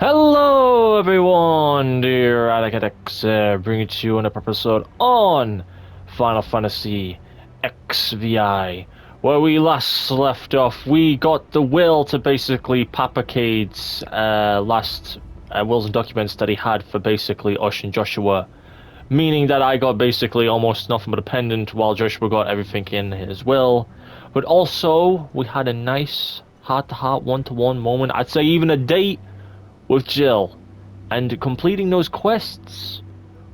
Hello everyone, dear Addict, bringing to you another episode on Final Fantasy XVI. Where we last left off, we got the will to basically Papacade's last wills and documents that he had for basically Ush and Joshua. Meaning that I got basically almost nothing but a pendant while Joshua got everything in his will. But also, we had a nice heart-to-heart, one-to-one moment. I'd say even a date with Jill, and completing those quests,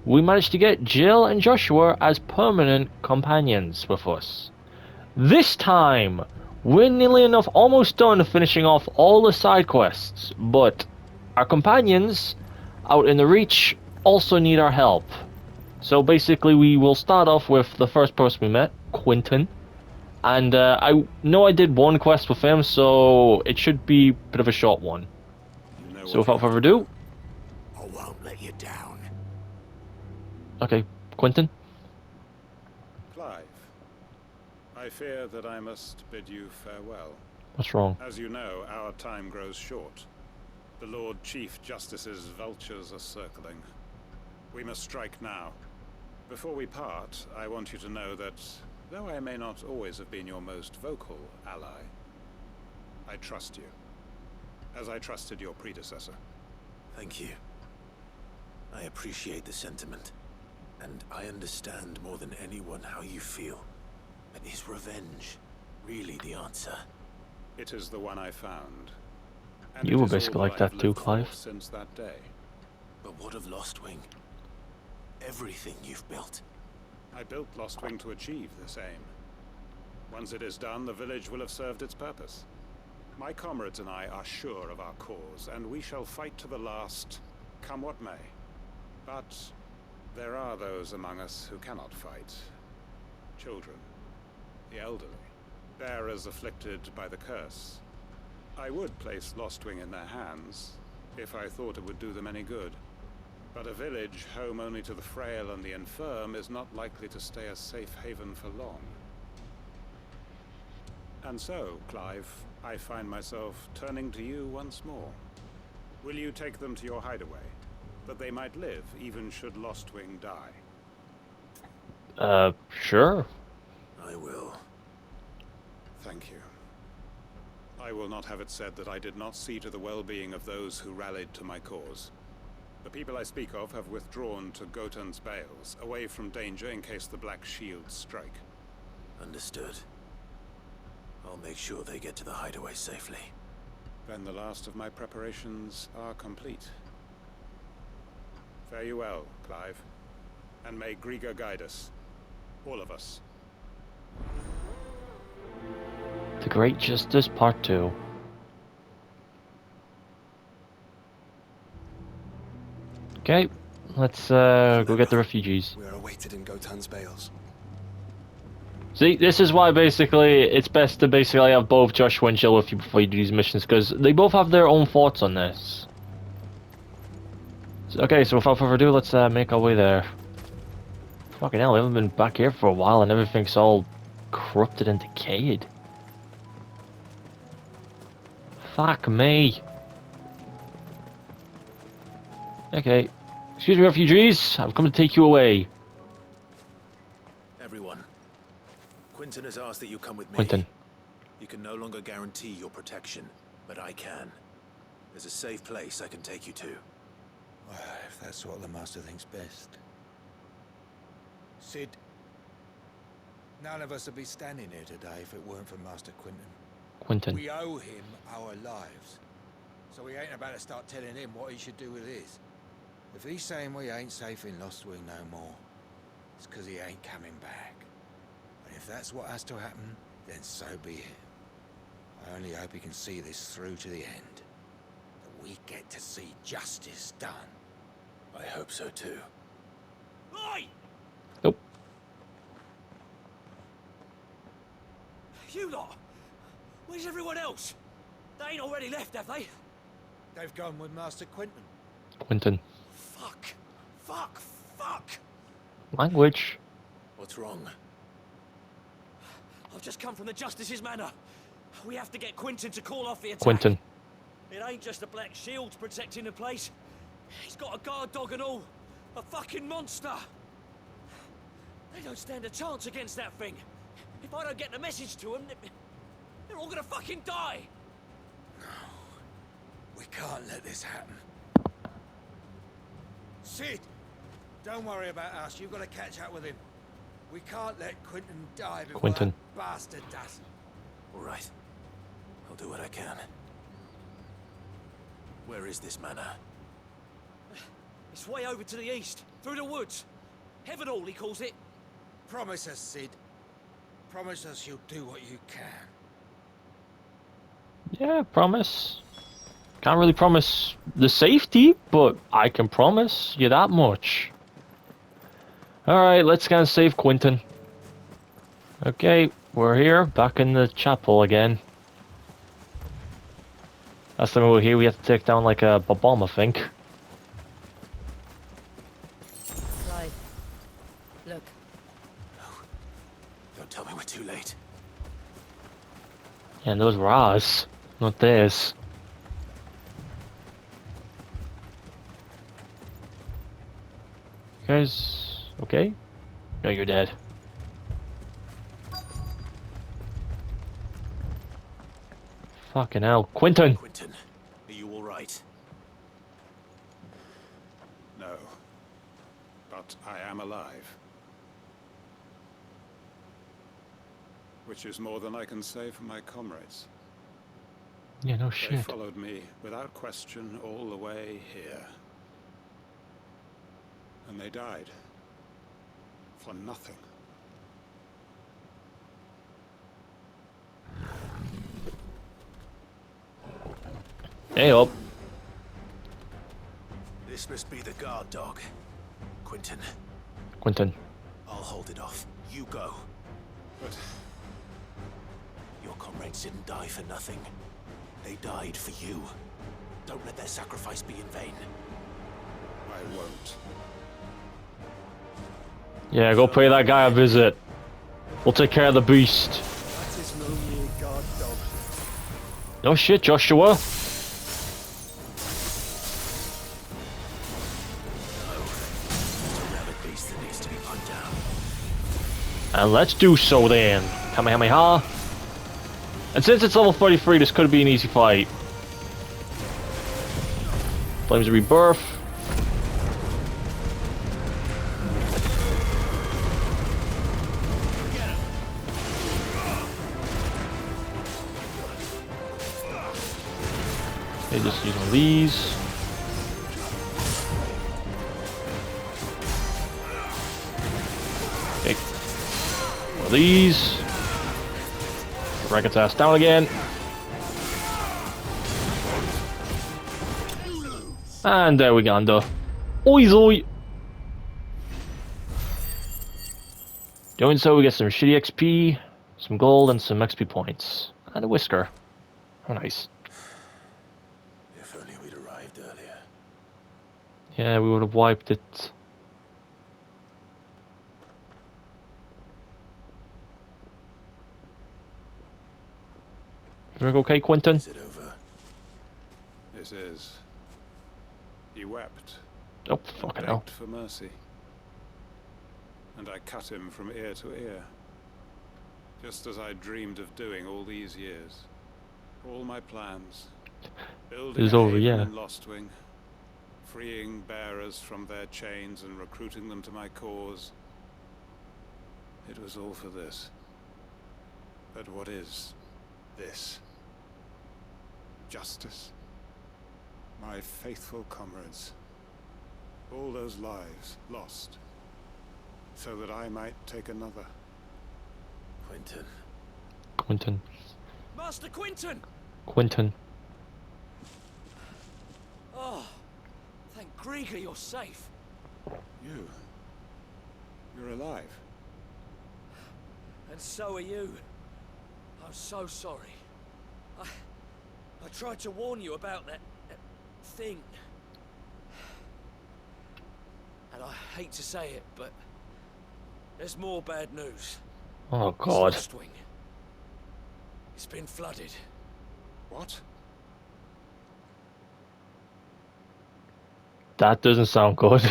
we managed to get Jill and Joshua as permanent companions with us. This time, we're nearly enough, almost done finishing off all the side quests, but our companions out in the Reach also need our help. So basically, we will start off with the first person we met, Quentin. And I know I did one quest with him, so it should be a bit of a short one. So without further ado, I won't let you down. okay, Quentin. Clive, I fear that I must bid you farewell. What's wrong? As you know, our time grows short. The Lord Chief Justice's vultures are circling. We must strike now. Before we part, I want you to know that, though I may not always have been your most vocal ally, I trust you, as I trusted your predecessor. Thank you. I appreciate the sentiment, and I understand more than anyone how you feel. But is revenge really the answer? It is the one I found. And You it were is all basically like I have that too, lived for Clive. since that day. But what of Lostwing? Everything you've built. I built Lostwing to achieve this aim. Once it is done, the village will have served its purpose. My comrades and I are sure of our cause, and we shall fight to the last, come what may. But there are those among us who cannot fight. Children, the elderly, bearers afflicted by the curse. I would place Lostwing in their hands, if I thought it would do them any good. But a village home only to the frail and the infirm is not likely to stay a safe haven for long. And so, Clive, I find myself turning to you once more. Will you take them to your hideaway, that they might live even should Lostwing die? Sure. I will. Thank you. I will not have it said that I did not see to the well-being of those who rallied to my cause. The people I speak of have withdrawn to Gotan's Bales, away from danger in case the Black Shields strike. Understood. I'll make sure they get to the hideaway safely. Then the last of my preparations are complete. Fare you well, Clive. And may Griga guide us. All of us. The Great Justice Part 2. Okay, let's go get the refugees. We are awaited in Gotan's Bales. See, this is why basically it's best to basically have both Joshua and Jill with you before you do these missions, because they both have their own thoughts on this. Okay, so without further ado, let's make our way there. Fucking hell, we haven't been back here for a while and everything's all corrupted and decayed. Fuck me. Okay. Excuse me, refugees. I've come to take you away. Everyone. Quentin has asked that you come with me. Quentin. You can no longer guarantee your protection, but I can. There's a safe place I can take you to. Well, if that's what the Master thinks best. Sid, none of us would be standing here today if it weren't for Master Quentin. Quentin. We owe him our lives. So we ain't about to start telling him what he should do with his. If he's saying we ain't safe in Lostwing no more, it's because he ain't coming back. And if that's what has to happen, then so be it. I only hope he can see this through to the end. That we get to see justice done. I hope so too. Oi! Nope. You lot! Where's everyone else? They ain't already left, have they? They've gone with Master Quentin. Quentin. Fuck! Fuck! Fuck! Language. What's wrong? I've just come from the Justice's manor. We have to get Quentin to call off the attack. Quentin. It ain't just a black shield protecting the place. He's got a guard dog and all. A fucking monster. They don't stand a chance against that thing. If I don't get the message to them, they're all gonna fucking die. We can't let this happen. Sid! Don't worry about us. You've got to catch up with him. We can't let Quentin die before Quentin. that bastard does. All right. I'll do what I can. Where is this manor? It's way over to the east, through the woods. Heaven Hall, he calls it. Promise us, Sid. Promise us you'll do what you can. Yeah, promise. Can't really promise the safety, but I can promise you that much. Alright, let's go and save Quentin. Okay, we're here, back in the chapel again. Last time we were here, we had to take down like a bomb, I think. Right. Look, Don't tell me we're too late. Yeah, and those were ours, not theirs. You guys okay? No, you're dead. Fucking hell. Quentin! Quentin, are you all right? No. But I am alive. Which is more than I can say for my comrades. Yeah, no They shit. followed me without question all the way here. And they died. For nothing. Hey up. This must be the guard dog. Quentin, Quentin. I'll hold it off. You go. But Your comrades didn't die for nothing. They died for you. Don't let their sacrifice be in vain. I won't. Yeah, go pay that guy a visit. We'll take care of the beast. That is no mere guard dog. No shit, Joshua. It's a rabid beast that needs to be put down. And let's do so then. Kamehameha. And since it's level 33, this could be an easy fight. Flames of Rebirth. Okay, just use one of these. Okay. One of these. Rank its ass down again. And there we go, under. Oi! Doing so, we get some shitty XP, some gold, and some XP points. And a whisker. Oh, nice. If only we'd arrived earlier. Yeah, we would have wiped it. Everything okay, Quentin? Is it over? This is. He wept. Oh, And fucking hell. begged for mercy. And I cut him from ear to ear. Just as I dreamed of doing all these years. All my plans. Building It's a over, haven yeah. in Lostwing. Freeing bearers from their chains and recruiting them to my cause. It was all for this. But what is this? Justice? My faithful comrades. All those lives lost. So that I might take another. Quentin. Quentin. Master Quentin! Quentin. Oh, thank Grieger you're safe. You're alive. And so are you. I'm so sorry. I tried to warn you about that thing. And I hate to say it, but there's more bad news. Oh, God. Lostwing. It's been flooded. What? That doesn't sound good.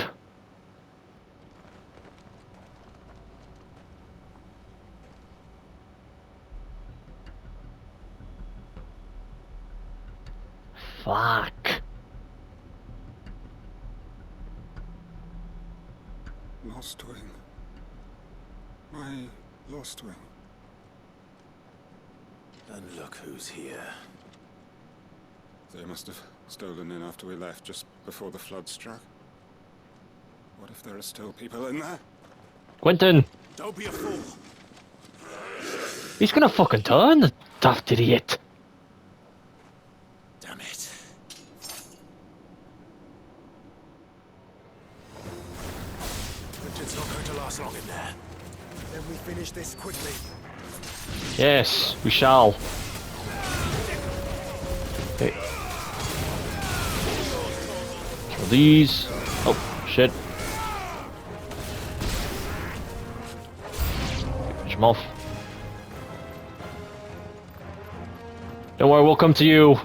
Fuck. Lost wing. My lost wing. And look who's here. They must have stolen in after we left, just before the flood struck. What if there are still people in there? Quentin! Don't be a fool. He's gonna fucking turn, the daft idiot! Damn it. Richard's not going to last long in there. Then we finish this quickly. Yes, we shall. Okay. Kill these. Oh, shit. Finish him off. Don't worry, we'll come to you.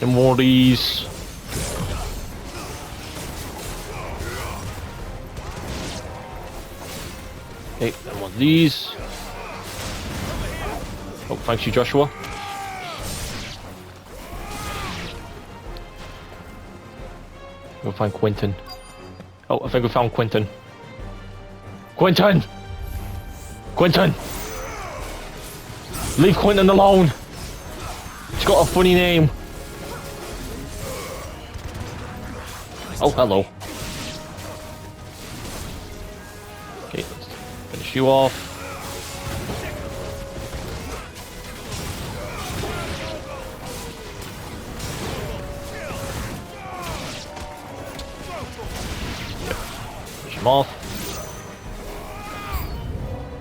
And more of these. Okay, and one of these. Oh, thanks you, Joshua. We'll find Quentin. Oh, I think we found Quentin. Quentin! Quentin! Leave Quentin alone! He's got a funny name. Oh, hello. Okay, let's finish you off. Finish him off.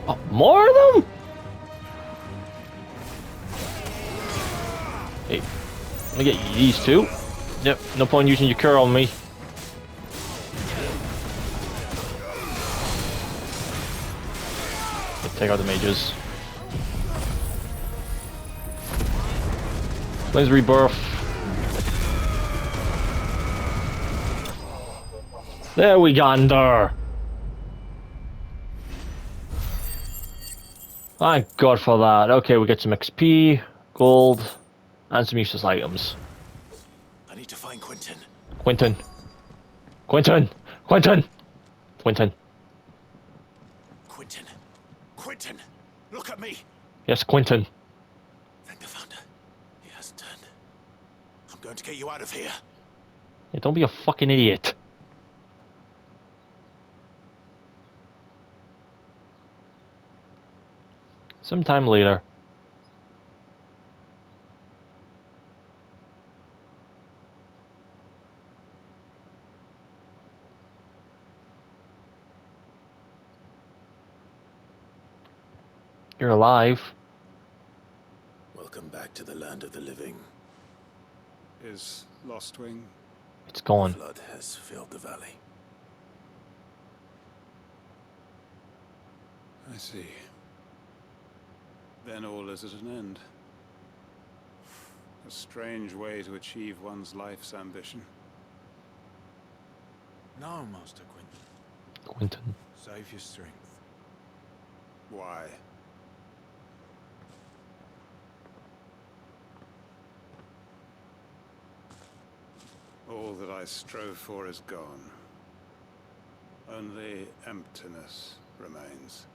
Oh, more of them? Hey, let me get these two. Yep, no point using your cure on me. Take out the mages. Flames rebirth. There we gander. Thank God for that. Okay, we get some XP, gold, and some useless items. I need to find Quentin. Quentin. Quentin. Quentin. Quentin. Quentin. Quentin! Look at me! Yes, Quentin. Thank the Founder. He hasn't turned. I'm going to get you out of here. Yeah, don't be a fucking idiot. Sometime later. You're alive. Welcome back to the land of the living. Is Lost Wing? It's gone. Flood has filled the valley. I see. Then all is at an end. A strange way to achieve one's life's ambition. No, Master Quentin. Quentin. Save your strength. Why? All that I strove for is gone. Only emptiness remains.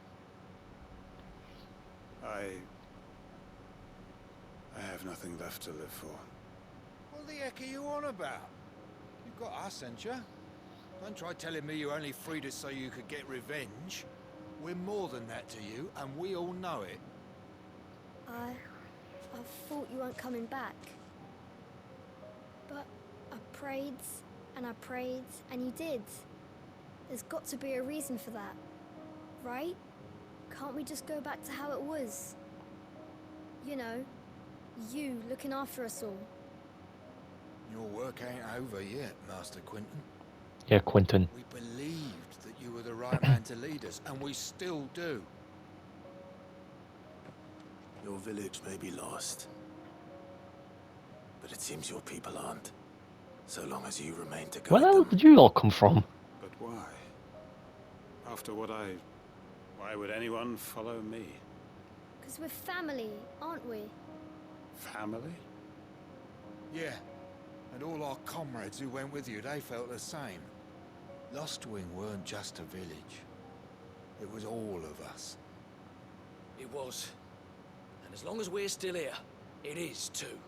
I have nothing left to live for. What the heck are you on about? You've got us, ain't you? Don't try telling me you only freed us so you could get revenge. We're more than that to you, and we all know it. I thought you weren't coming back. But I prayed, and you did. There's got to be a reason for that, right? Can't we just go back to how it was? You know, you looking after us all. Your work ain't over yet, Master Quentin. Yeah, Quentin. We believed that you were the right man to lead us, and we still do. Your village may be lost, but But it seems your people aren't. So long as you remain to Where guide the hell them. did you all come from? But why? After what I... Why would anyone follow me? Because we're family, aren't we? Family? Yeah. And all our comrades who went with you, they felt the same. Lostwing weren't just a village. It was all of us. It was. And as long as we're still here, it is too.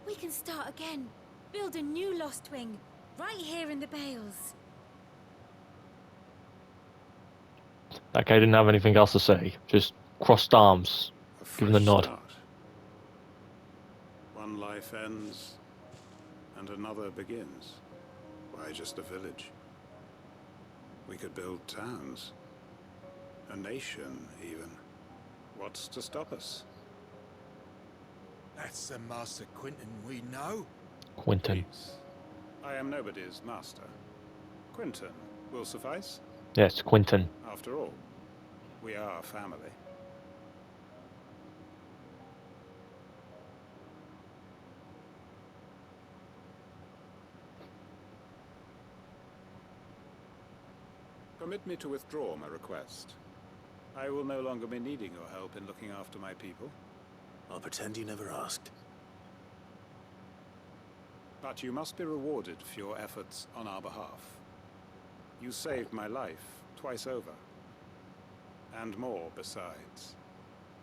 We can start again. Build a new Lost Wing. Right here in the Bales. That guy didn't have anything else to say. Just crossed arms. A Give him the fresh nod. start. One life ends, and another begins. Why just a village? We could build towns. A nation, even. What's to stop us? That's the Master Quentin we know. Quentin. Please. I am nobody's master. Quentin will suffice. Yes, Quentin. After all, we are family. Permit me to withdraw my request. I will no longer be needing your help in looking after my people. I'll pretend you never asked. But you must be rewarded for your efforts on our behalf. You saved my life twice over. And more besides.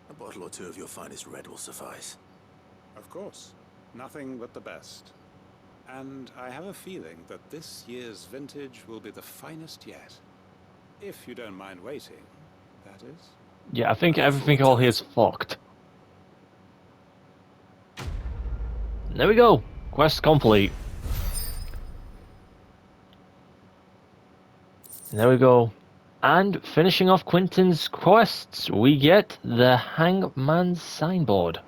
A bottle or two of your finest red will suffice. Of course. Nothing but the best. And I have a feeling that this year's vintage will be the finest yet. If you don't mind waiting, that is. Yeah, I think everything all here is fucked. There we go. Quest complete. There we go. And finishing off Quentin's quests, we get the Hangman's Signboard.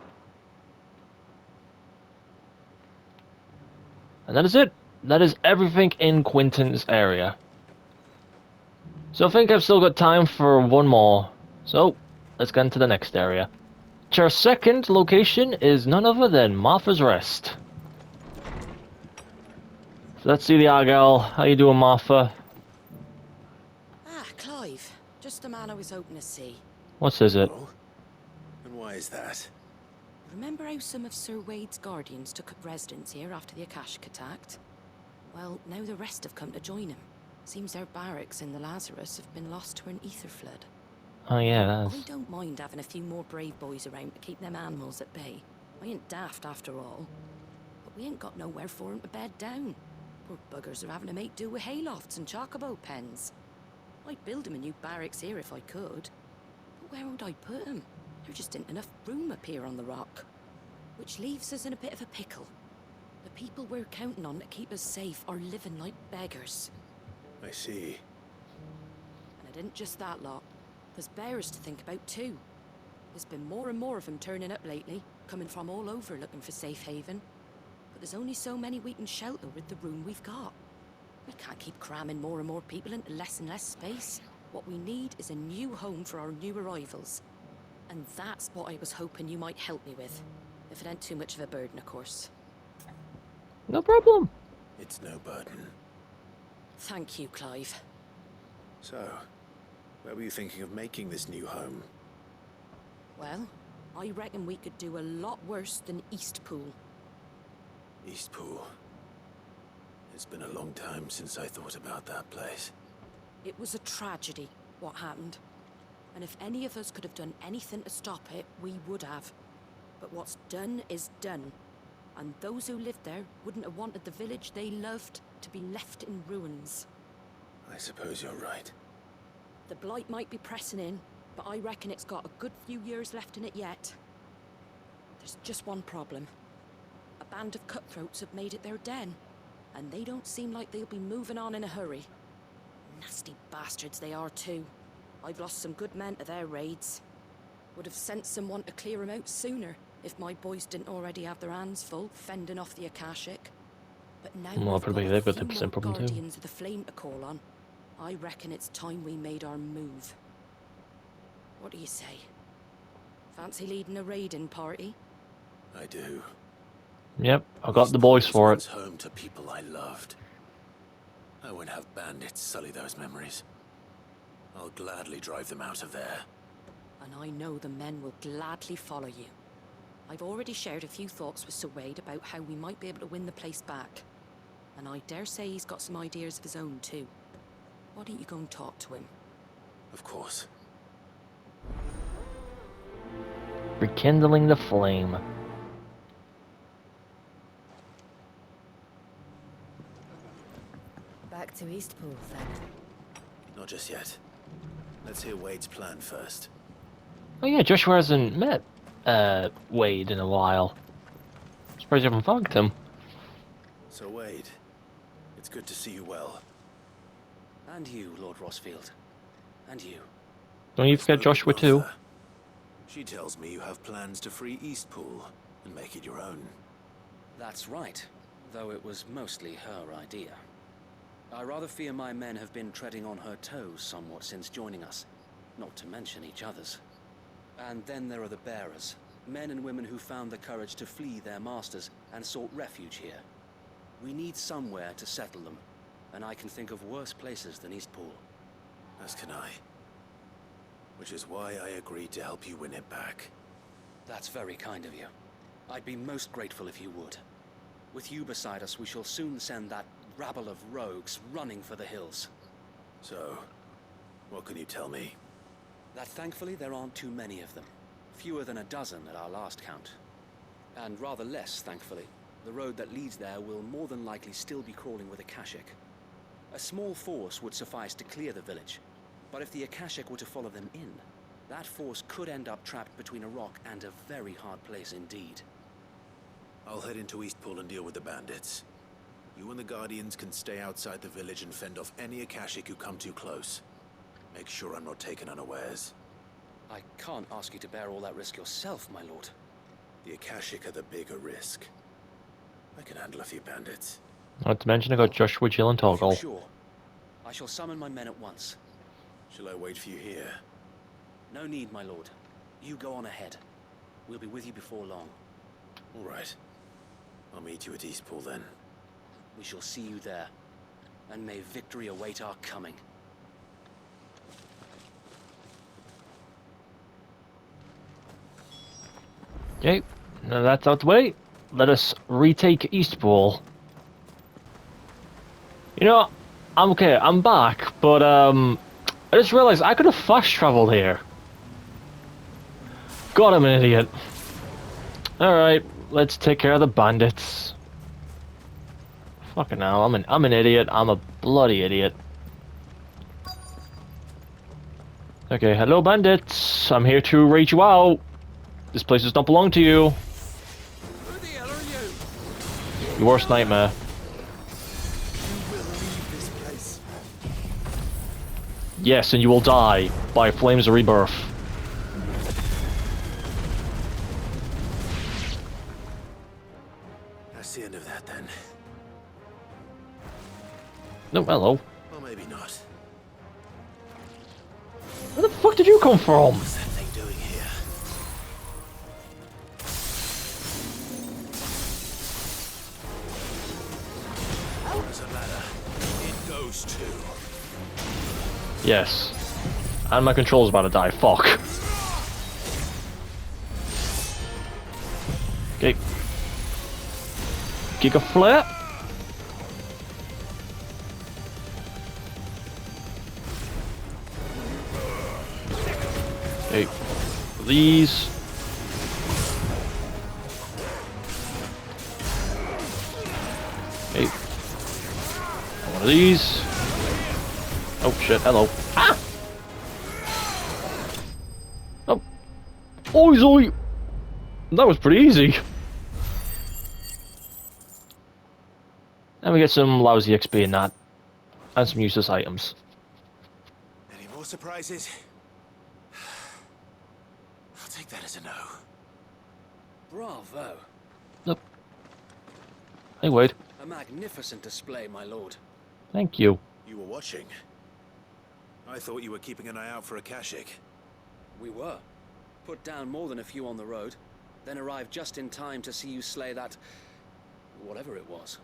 And that is it. That is everything in Quentin's area. So I think I've still got time for one more. So, let's get into the next area. Our second location is none other than Martha's Rest. So let's see the Argyle. How you doing, Martha? Ah, Clive. Just the man I was hoping to see. What is it? Oh? And why is that? Remember how some of Sir Wade's guardians took up residence here after the Akashic attacked? Well, now the rest have come to join him. Seems their barracks in the Lazarus have been lost to an ether flood. Oh yeah, I that's... don't mind having a few more brave boys around to keep them animals at bay. I ain't daft after all. But we ain't got nowhere for 'em to bed down. Poor buggers are having to make do with haylofts and chocobo pens. I'd build 'em a new barracks here if I could. But where would I put 'em? There just ain't enough room up here on the rock. Which leaves us in a bit of a pickle. The people we're counting on to keep us safe are living like beggars. I see. And it ain't just that lot. There's bears to think about too. There's been more and more of them turning up lately, coming from all over looking for safe haven. But there's only so many we can shelter with the room we've got. We can't keep cramming more and more people into less and less space. What we need is a new home for our new arrivals. And that's what I was hoping you might help me with. If it ain't too much of a burden, of course. No problem. It's no burden. Thank you, Clive. So, where were you thinking of making this new home? Well, I reckon we could do a lot worse than Eastpool. Eastpool. It's been a long time since I thought about that place. It was a tragedy, what happened. And if any of us could have done anything to stop it, we would have. But what's done is done. And those who lived there wouldn't have wanted the village they loved to be left in ruins. I suppose you're right. The blight might be pressing in, but I reckon it's got a good few years left in it yet. There's just one problem. A band of cutthroats have made it their den, and they don't seem like they'll be moving on in a hurry. Nasty bastards they are too. I've lost some good men to their raids. Would have sent someone to clear them out sooner, if my boys didn't already have their hands full fending off the Akashic. But now Well, we've probably got they've a got few the same more problem too. guardians of the flame to call on. I reckon it's time we made our move. What do you say? Fancy leading a raiding party? I do. Yep, I got the boys for it. Home to people I loved. I won't have bandits sully those memories. I'll gladly drive them out of there. And I know the men will gladly follow you. I've already shared a few thoughts with Sir Wade about how we might be able to win the place back. And I dare say he's got some ideas of his own too. Why don't you go and talk to him? Of course. Rekindling the flame. Back to Eastpool, then. Not just yet. Let's hear Wade's plan first. Oh yeah, Joshua hasn't met Wade in a while. Surprised you haven't fogged him. So Wade, it's good to see you well. And you, Lord Rossfield. And you. Don't you forget Joshua too. Martha. She tells me you have plans to free Eastpool and make it your own. That's right, though it was mostly her idea. I rather fear my men have been treading on her toes somewhat since joining us, not to mention each other's. And then there are the bearers, men and women who found the courage to flee their masters and sought refuge here. We need somewhere to settle them, and I can think of worse places than Eastpool. As can I. Which is why I agreed to help you win it back. That's very kind of you. I'd be most grateful if you would. With you beside us, we shall soon send that rabble of rogues running for the hills. So, what can you tell me? That thankfully there aren't too many of them. Fewer than a dozen at our last count. And rather less, thankfully. The road that leads there will more than likely still be crawling with Akashic. A small force would suffice to clear the village. But if the Akashic were to follow them in, that force could end up trapped between a rock and a very hard place indeed. I'll head into Eastpool and deal with the bandits. You and the Guardians can stay outside the village and fend off any Akashic who come too close. Make sure I'm not taken unawares. I can't ask you to bear all that risk yourself, my lord. The Akashic are the bigger risk. I can handle a few bandits. Not to mention I got Joshua, Jill, and If you're Toggle. sure, I shall summon my men at once. Shall I wait for you here? No need, my lord. You go on ahead. We'll be with you before long. All right. I'll meet you at Eastpool then. We shall see you there. And may victory await our coming. Okay, now that's out the way. Let us retake Eastpool. You know, I'm okay, I'm back, but I just realized I could have fast traveled here. God, I'm an idiot. Alright, let's take care of the bandits. Fucking hell, I'm an idiot. I'm a bloody idiot. Okay, hello bandits. I'm here to raid you out. This place does not belong to you. Who the hell are you? Your worst nightmare. You will leave this place. Yes, and you will die by flames of rebirth. That's the end of that then. No, hello. Or maybe not. Where the fuck did you come from? What's that thing doing here? Doesn't matter. It goes too. Yes. And my controller's about to die. Fuck. Okay. Giga flare. Okay. These. Okay. One of these. Oh shit, hello. Ah! Oh. Oi, oi! That was pretty easy. And we get some lousy XP in that. And some useless items. Any more surprises? I'll take that as a no. Bravo. Nope. Hey, Wade. A magnificent display, my lord. Thank you. You were watching. I thought you were keeping an eye out for Akashic. We were. Put down more than a few on the road, then arrived just in time to see you slay that whatever it was.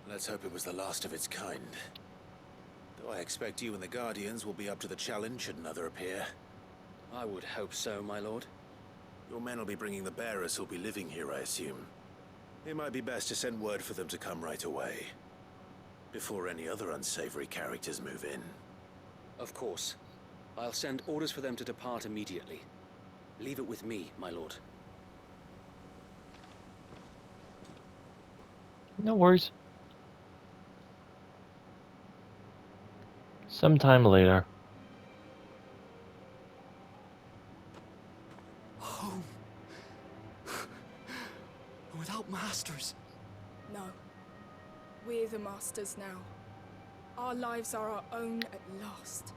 Let's hope it was the last of its kind. Though I expect you and the Guardians will be up to the challenge should another appear. I would hope so, my lord. Your men will be bringing the bearers who'll be living here, I assume. It might be best to send word for them to come right away, before any other unsavory characters move in. Of course. I'll send orders for them to depart immediately. Leave it with me, my lord. No worries. Sometime later. Home. Without masters. No. We're the masters now. Our lives are our own at last.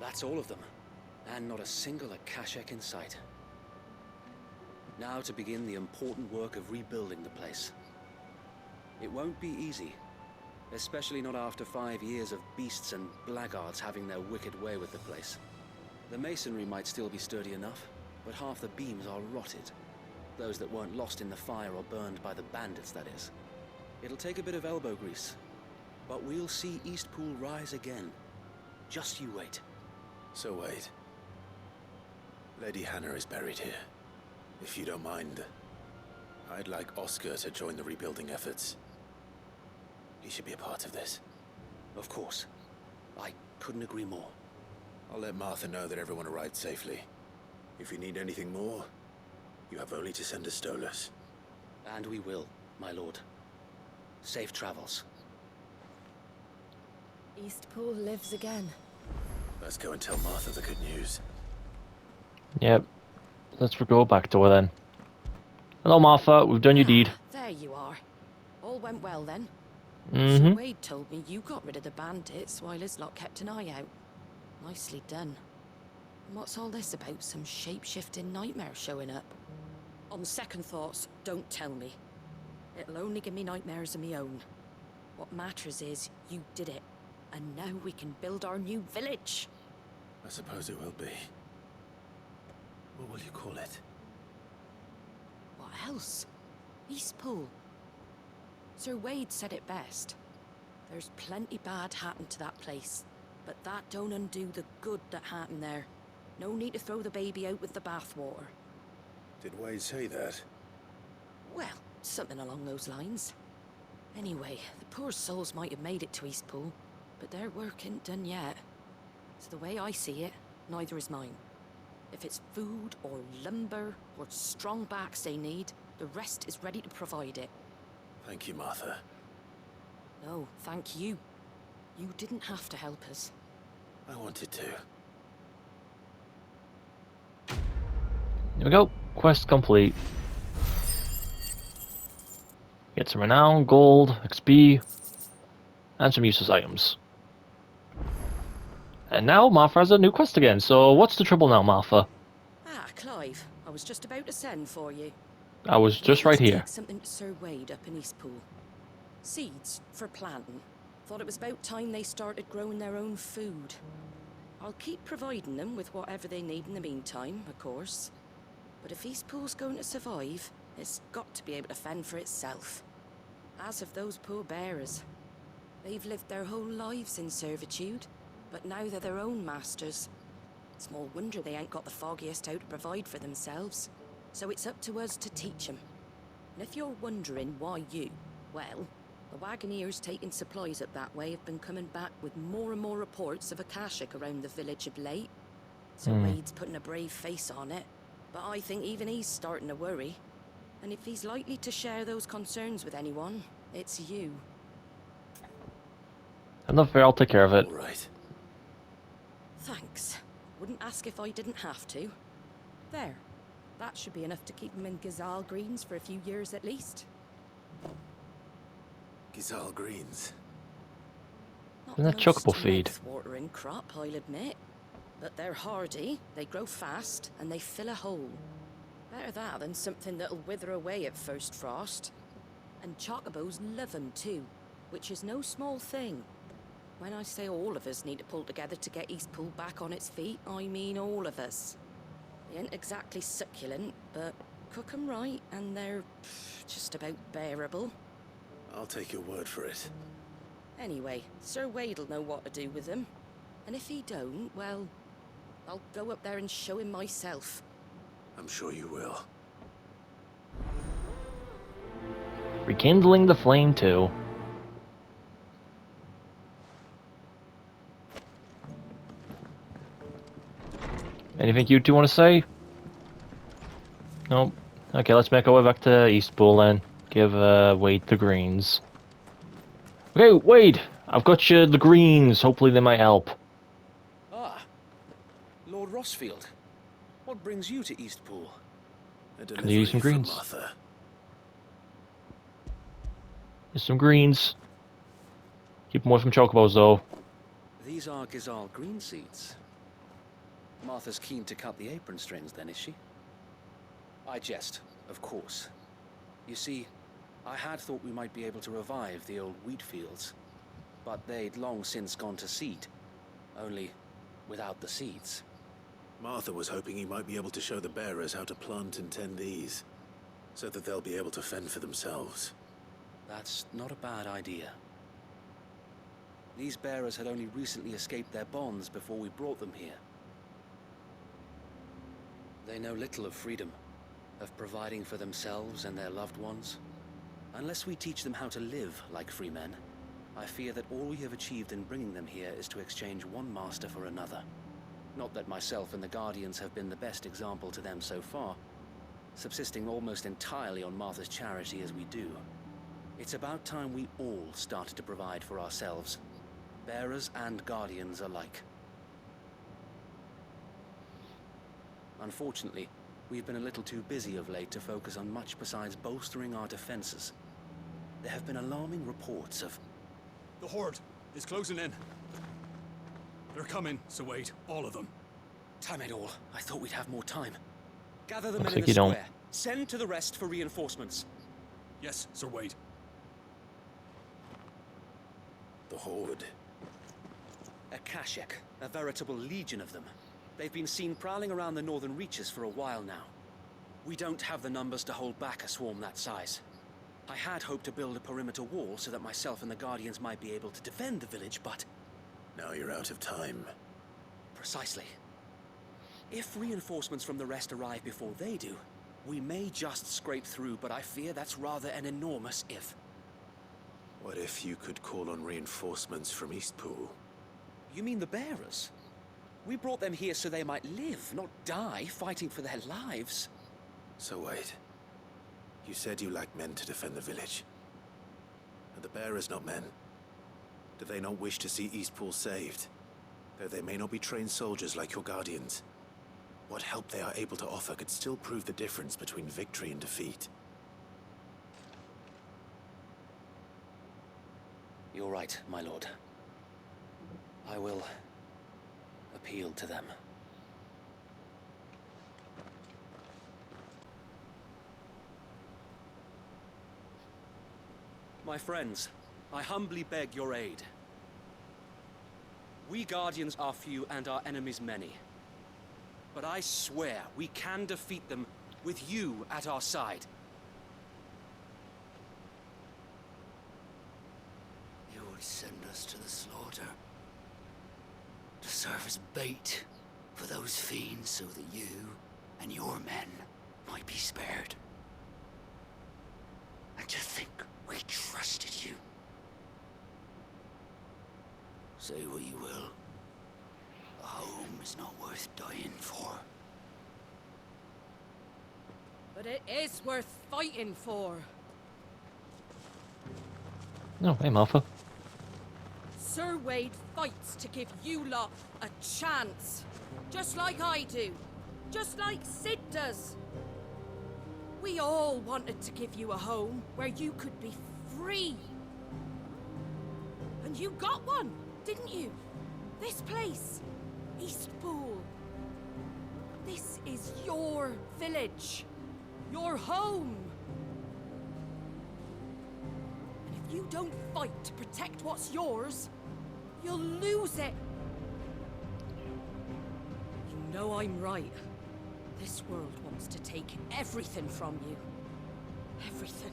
That's all of them. And not a single Akashek in sight. Now to begin the important work of rebuilding the place. It won't be easy. Especially not after 5 years of beasts and blackguards having their wicked way with the place. The masonry might still be sturdy enough, but half the beams are rotted. Those that weren't lost in the fire or burned by the bandits, that is. It'll take a bit of elbow grease, but we'll see Eastpool rise again. Just you wait. So wait. Lady Hannah is buried here. If you don't mind, I'd like Oscar to join the rebuilding efforts. He should be a part of this. Of course. I couldn't agree more. I'll let Martha know that everyone arrived safely. If you need anything more, you have only to send a Stolas. And we will, my lord. Safe travels. Eastpool lives again. Let's go and tell Martha the good news. Yep. Let's go back to her then. Hello, Martha. We've done your deed. There you are. All went well then. Mm-hmm. Sir Wade told me you got rid of the bandits while his lot kept an eye out. Nicely done. And what's all this about some shape-shifting nightmare showing up? On second thoughts, don't tell me. It'll only give me nightmares of my own. What matters is you did it. And now we can build our new village. I suppose it will be. What will you call it? What else? Eastpool. Sir Wade said it best. There's plenty bad happened to that place, but that don't undo the good that happened there. No need to throw the baby out with the bathwater. Did Wade say that? Well, something along those lines. Anyway, the poor souls might have made it to Eastpool, but their work ain't done yet. So the way I see it, neither is mine. If it's food or lumber or strong backs they need, the rest is ready to provide it. Thank you, Martha. No, thank you. You didn't have to help us. I wanted to. Here we go. Quest complete. Get some renown, gold, XP, and some useless items. And now Martha has a new quest again, so what's the trouble now, Martha? Ah, Clive, I was just about to send for you. I was just right here. Take something to Sir Wade up in Eastpool. Seeds for planting. Thought it was about time they started growing their own food. I'll keep providing them with whatever they need in the meantime, of course. But if Eastpool's going to survive, it's got to be able to fend for itself. As of those poor bearers. They've lived their whole lives in servitude, but now they're their own masters. Small wonder they ain't got the foggiest how to provide for themselves. So it's up to us to teach them. And if you're wondering why you, well, the Wagoneers taking supplies up that way have been coming back with more and more reports of Akashik around the village of late. So Wade's putting a brave face on it, but I think even he's starting to worry. And if he's likely to share those concerns with anyone, it's you. Enough fair, I'll take care of it. All right. Thanks. Wouldn't ask if I didn't have to. There. That should be enough to keep them in Gazal Greens for a few years at least. Gazal Greens. Not Isn't that the most chocobo feed? mouth-watering crop, I'll admit. But they're hardy, they grow fast, and they fill a hole. Better that than something that'll wither away at first frost. And chocobos love 'em too, which is no small thing. When I say all of us need to pull together to get Eastpool back on its feet, I mean all of us. They ain't exactly succulent, but cook 'em right, and they're just about bearable. I'll take your word for it. Anyway, Sir Wade'll know what to do with them. And if he don't, well, I'll go up there and show him myself. I'm sure you will. Rekindling the flame too. Anything you two want to say? Nope. Okay, let's make our way back to Eastpool then. Give Wade the greens. Okay, Wade! I've got you the greens. Hopefully they might help. Ah, Lord Rossfield. What brings you to Eastpool? A Can you use some delivery greens? from Martha. Here's some greens. Keep them away from chocobos though. These are Gizal green seeds. Martha's keen to cut the apron strings then, is she? I jest, of course. You see, I had thought we might be able to revive the old wheat fields, but they'd long since gone to seed, only without the seeds. Martha was hoping he might be able to show the bearers how to plant and tend these, so that they'll be able to fend for themselves. That's not a bad idea. These bearers had only recently escaped their bonds before we brought them here. They know little of freedom, of providing for themselves and their loved ones. Unless we teach them how to live like free men, I fear that all we have achieved in bringing them here is to exchange one master for another. Not that myself and the Guardians have been the best example to them so far, subsisting almost entirely on Martha's charity as we do. It's about time we all started to provide for ourselves, bearers and Guardians alike. Unfortunately, we've been a little too busy of late to focus on much besides bolstering our defenses. There have been alarming reports of... The Horde is closing in. They're coming, Sir Wade, all of them. Damn it all, I thought we'd have more time. Gather the Looks men in like the you don't. square. Send to the rest for reinforcements. Yes, Sir Wade. The Horde. A Kashek, a veritable legion of them. They've been seen prowling around the northern reaches for a while now. We don't have the numbers to hold back a swarm that size. I had hoped to build a perimeter wall so that myself and the Guardians might be able to defend the village, but... Now you're out of time. Precisely. If reinforcements from the rest arrive before they do, we may just scrape through, but I fear that's rather an enormous if. What if you could call on reinforcements from Eastpool? You mean the bearers? We brought them here so they might live, not die, fighting for their lives. So wait. You said you lack men to defend the village. Are the bearers not men? Do they not wish to see Eastpool saved? Though they may not be trained soldiers like your Guardians, what help they are able to offer could still prove the difference between victory and defeat. You're right, my lord. I will appeal to them. My friends, I humbly beg your aid. We Guardians are few and our enemies many. But I swear we can defeat them with you at our side. You would send us to the slaughter, to serve as bait for those fiends so that you and your men might be spared. And to think we trusted you. Say what you will. A home is not worth dying for. But it is worth fighting for. No, hey Martha. Sir Wade fights to give you lot a chance. Just like I do. Just like Sid does. We all wanted to give you a home where you could be free. And you got one, didn't you? This place, Eastpool. This is your village. Your home. And if you don't fight to protect what's yours, you'll lose it. You know I'm right. This world wants to take everything from you. Everything.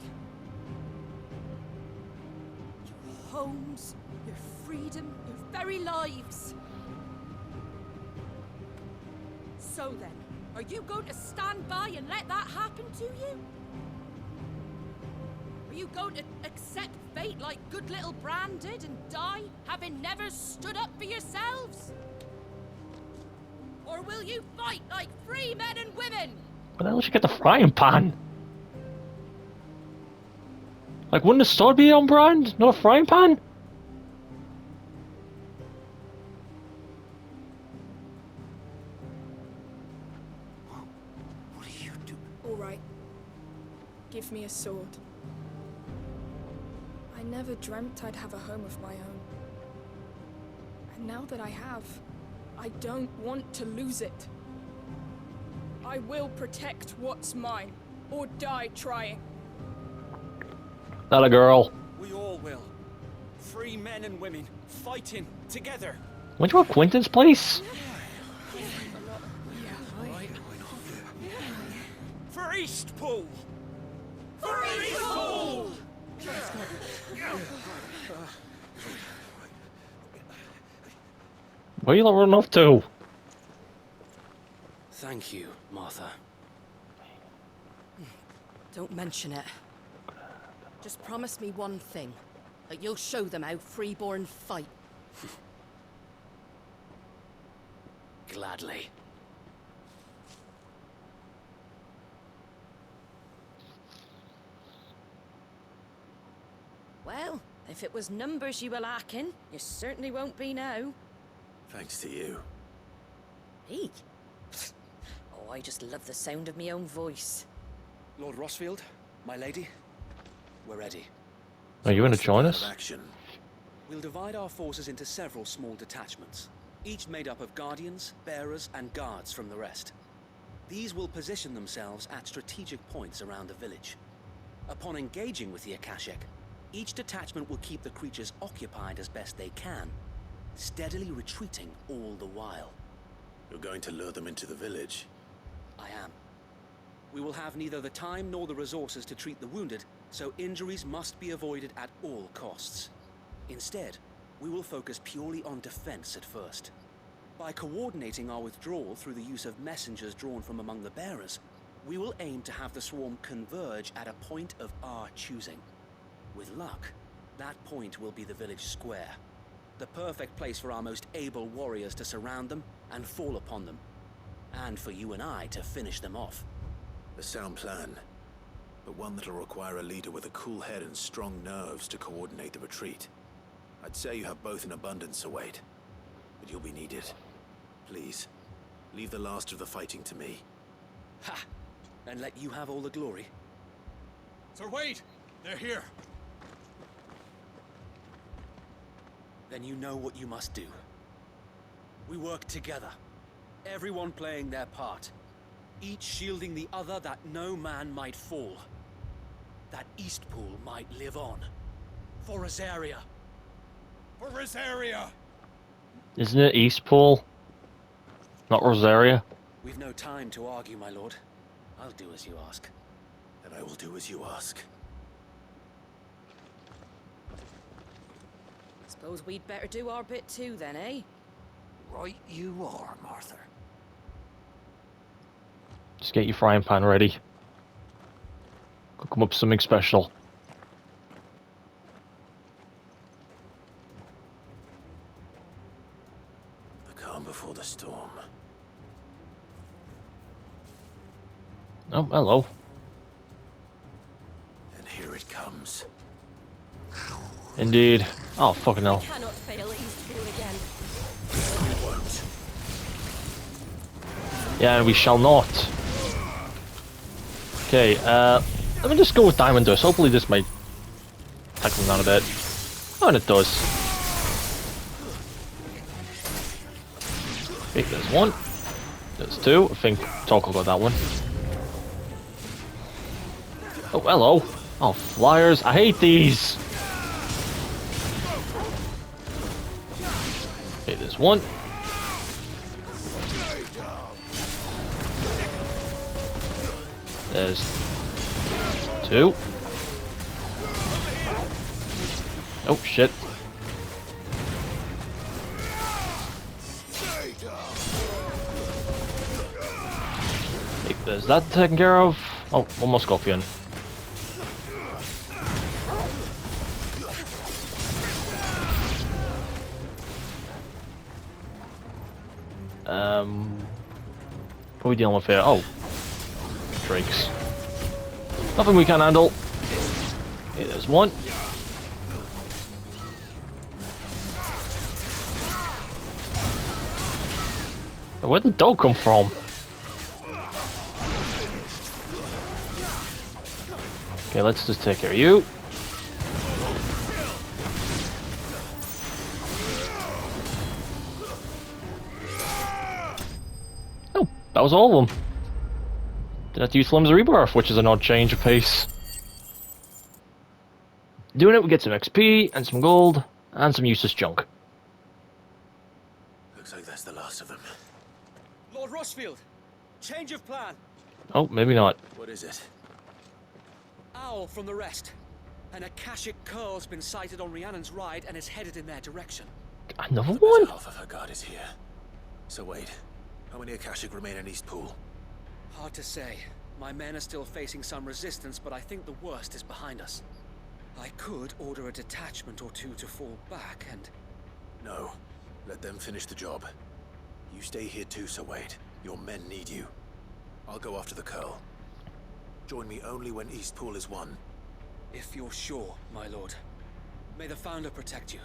Your homes, your freedom, your very lives. So then, are you going to stand by and let that happen to you? Are you going to accept fate like good little Bran did and die, having never stood up for yourselves? Or will you fight like free men and women? Where the hell did you get the frying pan? Like, wouldn't a sword be on brand? Not a frying pan? What are you doing? All right. Give me a sword. I never dreamt I'd have a home of my own. And now that I have, I don't want to lose it. I will protect what's mine, or die trying. Not a girl. We all will. Free men and women, fighting together. Went to a Quentin's place? For Eastpool! For Eastpool! Where you lot running off to? Thank you, Martha. Don't mention it. Just promise me one thing. That you'll show them how freeborn fight. Gladly. Well, if it was numbers you were lacking, you certainly won't be now. Thanks to you. Me? Oh, I just love the sound of my own voice. Lord Rossfield, my lady, we're ready. Are you going to join us? Action. We'll divide our forces into several small detachments, each made up of guardians, bearers, and guards from the rest. These will position themselves at strategic points around the village. Upon engaging with the Akashic, each detachment will keep the creatures occupied as best they can, steadily retreating all the while. You're going to lure them into the village? I am. We will have neither the time nor the resources to treat the wounded, so injuries must be avoided at all costs. Instead, we will focus purely on defense at first. By coordinating our withdrawal through the use of messengers drawn from among the bearers, we will aim to have the swarm converge at a point of our choosing. With luck, that point will be the village square. The perfect place for our most able warriors to surround them and fall upon them. And for you and I to finish them off. A sound plan, but one that'll require a leader with a cool head and strong nerves to coordinate the retreat. I'd say you have both in abundance, Sir Wade, but you'll be needed. Please, leave the last of the fighting to me. Ha! And let you have all the glory. Sir Wade! They're here! Then you know what you must do. We work together, everyone playing their part, each shielding the other that no man might fall, that Eastpool might live on. For Rosaria. For Rosaria! Isn't it Eastpool? Not Rosaria? We've no time to argue, my lord. I'll do as you ask. And I will do as you ask. Suppose we'd better do our bit too then, eh? Right you are, Martha. Just get your frying pan ready. Cook 'em up something special. The calm before the storm. Oh, hello. And here it comes. Indeed. Oh, fucking hell. Cannot fail Eastpool again. You won't. Yeah, and we shall not. Okay, let me just go with Diamond Dust. Hopefully this might tackle them down a bit. Oh, and it does. Okay, there's one. There's two. I think Torkel got that one. Oh, hello. Oh, flyers. I hate these. Okay, there's one. There's 2. Oh, shit. There's that taken care of. Oh, one more scorpion. What are we dealing with here? Oh. Drakes. Nothing we can't handle. Okay, there's one. Where'd the dog come from? Okay, let's just take care of you. Oh, that was all of them. Didn't have to use Flim's Rebirth, which is an odd change of pace. Doing it, we get some XP, and some gold, and some useless junk. Looks like that's the last of them. Lord Rossfield, change of plan. Oh, maybe not. What is it? Owl from the rest. An Akashic curl's been sighted on Rhiannon's ride and is headed in their direction. Another The one? better half of her guard is here. So wait, how many Akashic remain in Eastpool? Hard to say. My men are still facing some resistance, but I think the worst is behind us. I could order a detachment or 2 to fall back and... No. Let them finish the job. You stay here too, Sir Wade. Your men need you. I'll go after the Curl. Join me only when Eastpool is won. If you're sure, my lord. May the Founder protect you.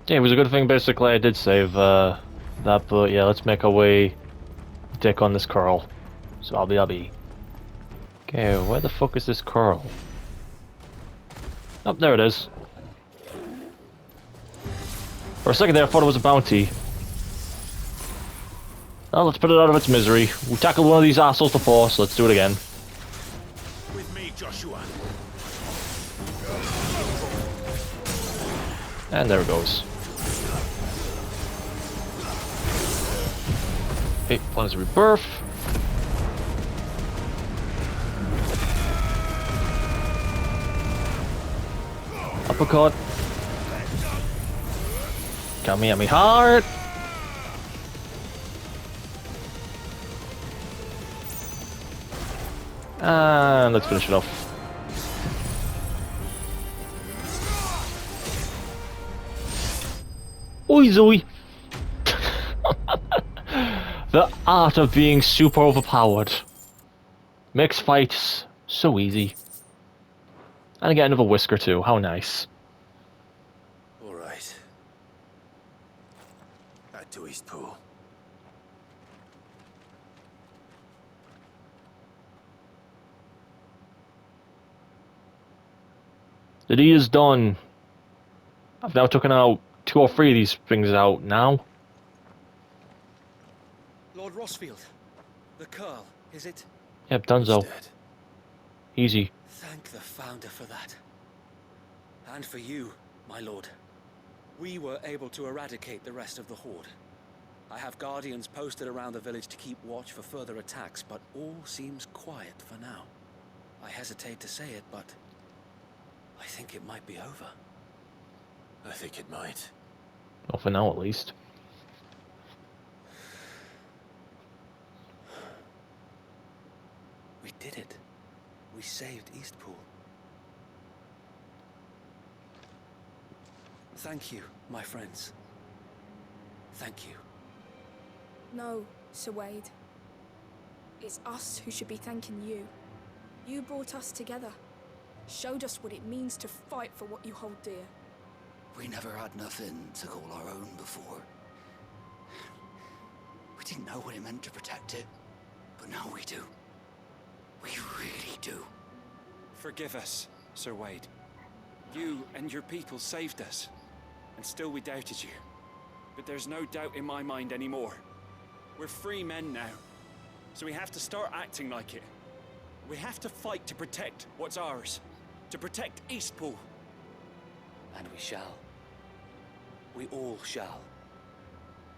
Yeah, it was a good thing basically I did save that, but yeah, let's make our way take on this Curl. So I'll be. Okay, where the fuck is this Curl? Oh, there it is. For a second there I thought it was a bounty. Well, let's put it out of its misery. We tackled one of these assholes before, so let's do it again. With me, Joshua. And there it goes. Okay, Flim's Rebirth. Uppercut. Got me at me heart. And let's finish it off. Oi, Zoe! The art of being super overpowered makes fights so easy. And I get another whisker too, how nice. Alright. Back to Eastpool. The deed is done. I've now taken out 2 or 3 of these things out now. Lord Rossfield, the Curl, is it? Yep, donezo. Dead. Easy. Thank the Founder for that. And for you, my lord. We were able to eradicate the rest of the Horde. I have guardians posted around the village to keep watch for further attacks, but all seems quiet for now. I hesitate to say it, but I think it might be over. I think it might. Well, for now at least. We did it. We saved Eastpool. Thank you, my friends. Thank you. No, Sir Wade. It's us who should be thanking you. You brought us together. Showed us what it means to fight for what you hold dear. We never had nothing to call our own before. We didn't know what it meant to protect it, but now we do. We really do. Forgive us, Sir Wade. You and your people saved us, and still we doubted you. But there's no doubt in my mind anymore. We're free men now, so we have to start acting like it. We have to fight to protect what's ours, to protect Eastpool. And we shall. We all shall.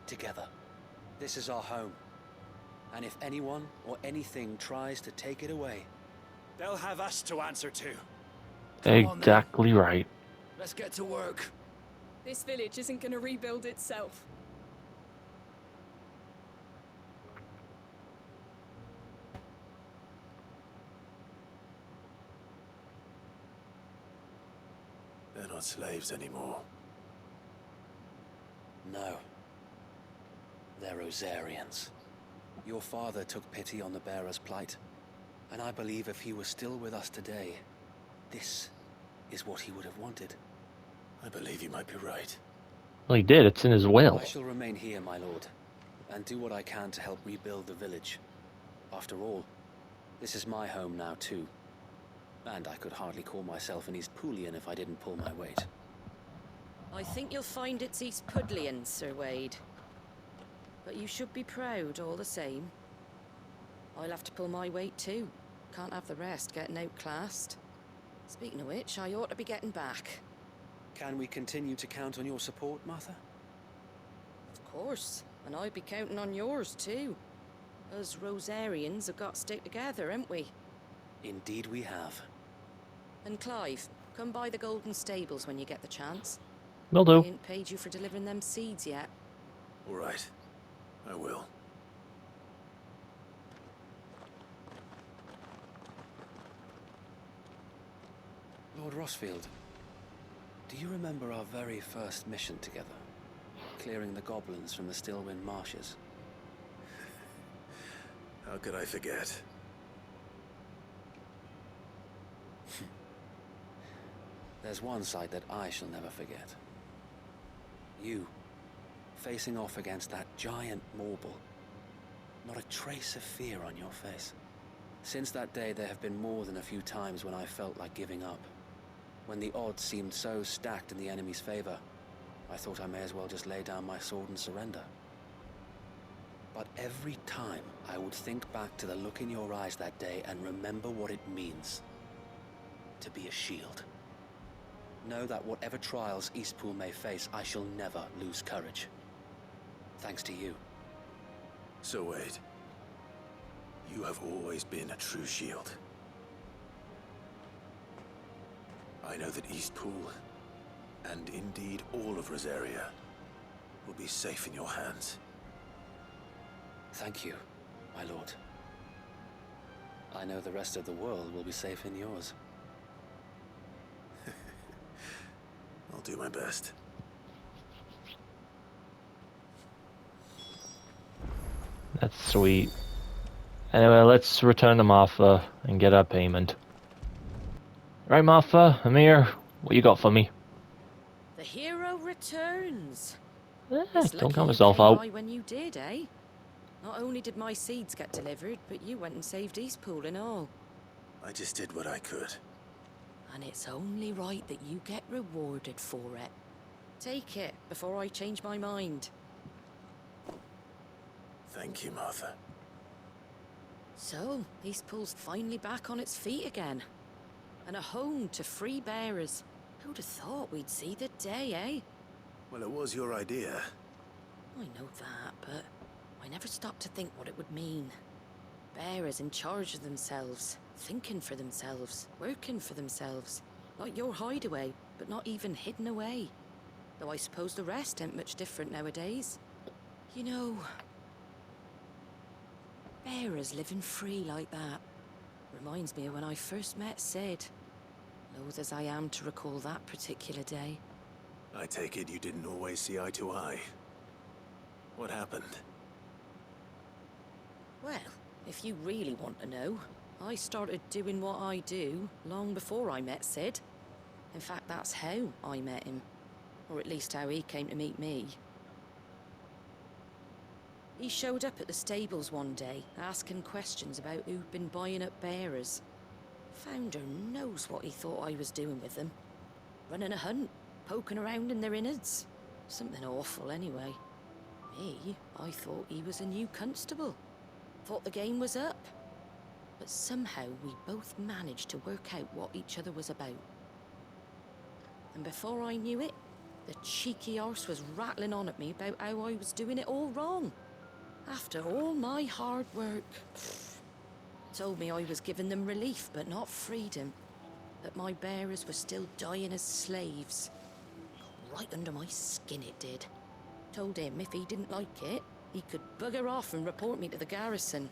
Together. This is our home. And if anyone or anything tries to take it away, they'll have us to answer to. Exactly right. Let's get to work. This village isn't gonna rebuild itself. They're not slaves anymore. no. They're Rosarians. Your father took pity on the bearer's plight, and I believe if he was still with us today, this is what he would have wanted. I believe you might be right. Well, he did. It's in his will. I shall remain here, my lord, and do what I can to help rebuild the village. After all, this is my home now too. And I could hardly call myself an East Poolian if I didn't pull my weight. I think you'll find it's East Pudlian, Sir Wade. But you should be proud all the same. I'll have to pull my weight too. Can't have the rest getting outclassed. Speaking of which, I ought to be getting back. Can we continue to count on your support, Martha? Of course, and I'd be counting on yours too. Us Rosarians have got to stick together, haven't we? Indeed we have. And Clive, come by the Golden Stables when you get the chance. Will do. I ain't paid you for delivering them seeds yet. All right. I will. Lord Rossfield, do you remember our very first mission together? Clearing the goblins from the Stillwind marshes? How could I forget? There's one sight that I shall never forget. You, facing off against that giant Morble. Not a trace of fear on your face. Since that day, there have been more than a few times when I felt like giving up. When the odds seemed so stacked in the enemy's favor, I thought I may as well just lay down my sword and surrender. But every time, I would think back to the look in your eyes that day and remember what it means to be a shield. Know that whatever trials Eastpool may face, I shall never lose courage. Thanks to you. So Wade, you have always been a true shield. I know that Eastpool, and indeed all of Rosaria, will be safe in your hands. Thank you, my lord. I know the rest of the world will be safe in yours. I'll do my best. That's sweet. Anyway, let's return to Martha and get our payment. Right, Martha, Amir, what you got for me? The hero returns. Don't count myself out. When you did, eh? Not only did my seeds get delivered, but you went and saved Eastpool and all. I just did what I could. And it's only right that you get rewarded for it. Take it before I change my mind. Thank you, Martha. So, Eastpool's finally back on its feet again. And a home to free bearers. Who'd have thought we'd see the day, eh? Well, it was your idea. I know that, but I never stopped to think what it would mean. Bearers in charge of themselves, thinking for themselves, working for themselves. Like your hideaway, but not even hidden away. Though I suppose the rest ain't much different nowadays. You know, bearers living free like that reminds me of when I first met Sid. Loath as I am to recall that particular day. I take it you didn't always see eye to eye. What happened? Well, if you really want to know, I started doing what I do long before I met Sid. In fact, that's how I met him. Or at least how he came to meet me. He showed up at the stables one day, asking questions about who'd been buying up bearers. Founder knows what he thought I was doing with them. Running a hunt, poking around in their innards. Something awful anyway. Me, I thought he was a new constable. Thought the game was up. But somehow we both managed to work out what each other was about. And before I knew it, the cheeky arse was rattling on at me about how I was doing it all wrong. After all my hard work. Told me I was giving them relief, but not freedom. That my bearers were still dying as slaves. Got right under my skin it did. Told him if he didn't like it, he could bugger off and report me to the garrison.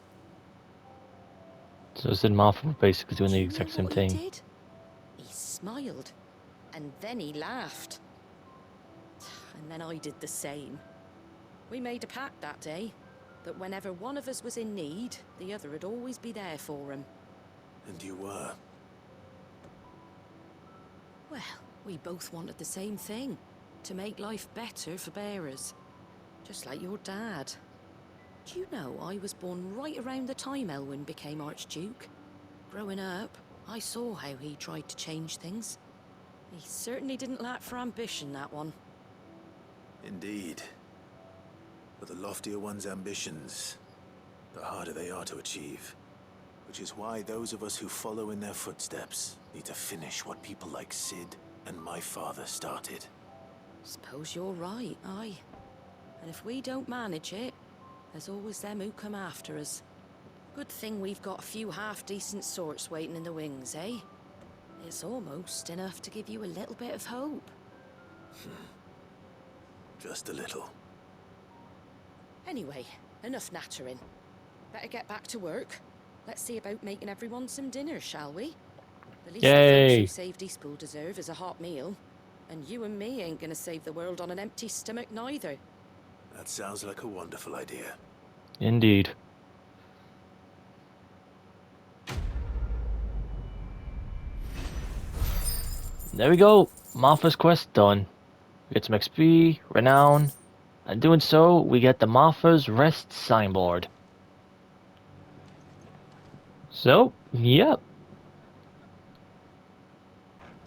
So Sid Martha basically doing the exact same What thing. he did? He smiled, and then he laughed. And then I did the same. We made a pact that day, that whenever one of us was in need, the other would always be there for him. And you were? Well, we both wanted the same thing. To make life better for bearers. Just like your dad. Do you know I was born right around the time Elwyn became Archduke? Growing up, I saw how he tried to change things. He certainly didn't lack for ambition, that one. Indeed. But the loftier one's ambitions, the harder they are to achieve. Which is why those of us who follow in their footsteps need to finish what people like Sid and my father started. Suppose you're right, aye. And if we don't manage it, there's always them who come after us. Good thing we've got a few half-decent sorts waiting in the wings, eh? It's almost enough to give you a little bit of hope. Just a little. Anyway, enough nattering. Better get back to work. Let's see about making everyone some dinner, shall we? The least the folks who saved Eastpool deserve is a hot meal. And you and me ain't gonna save the world on an empty stomach neither. That sounds like a wonderful idea. Indeed. There we go. Martha's quest done. We get some XP, renown, and doing so, we get the Martha's Rest signboard. So, yep.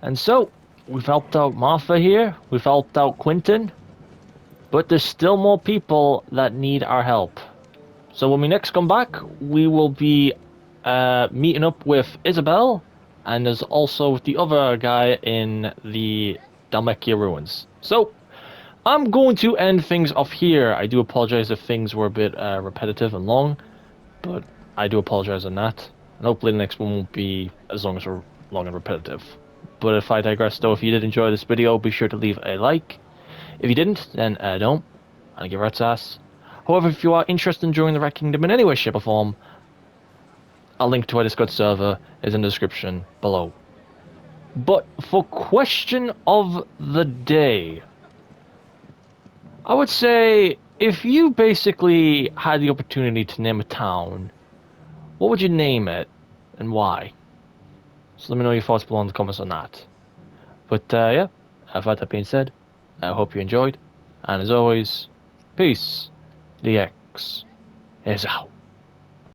And so, we've helped out Martha here, we've helped out Quentin, but there's still more people that need our help. So when we next come back, we will be meeting up with Isabel, and there's also the other guy in the Dalmekia ruins. So, I'm going to end things off here. I do apologize if things were a bit repetitive and long, but I do apologize on that. And hopefully the next one won't be as long and repetitive. But if I digress though, if you did enjoy this video, be sure to leave a like. If you didn't, then don't. And give rat's ass. However, if you are interested in joining the Rat Kingdom in any way, shape or form, a link to our Discord server is in the description below. But for question of the day, I would say if you basically had the opportunity to name a town, what would you name it and why? So let me know your thoughts below in the comments on that. But yeah, with that being said, I hope you enjoyed, and as always, peace. The X is out.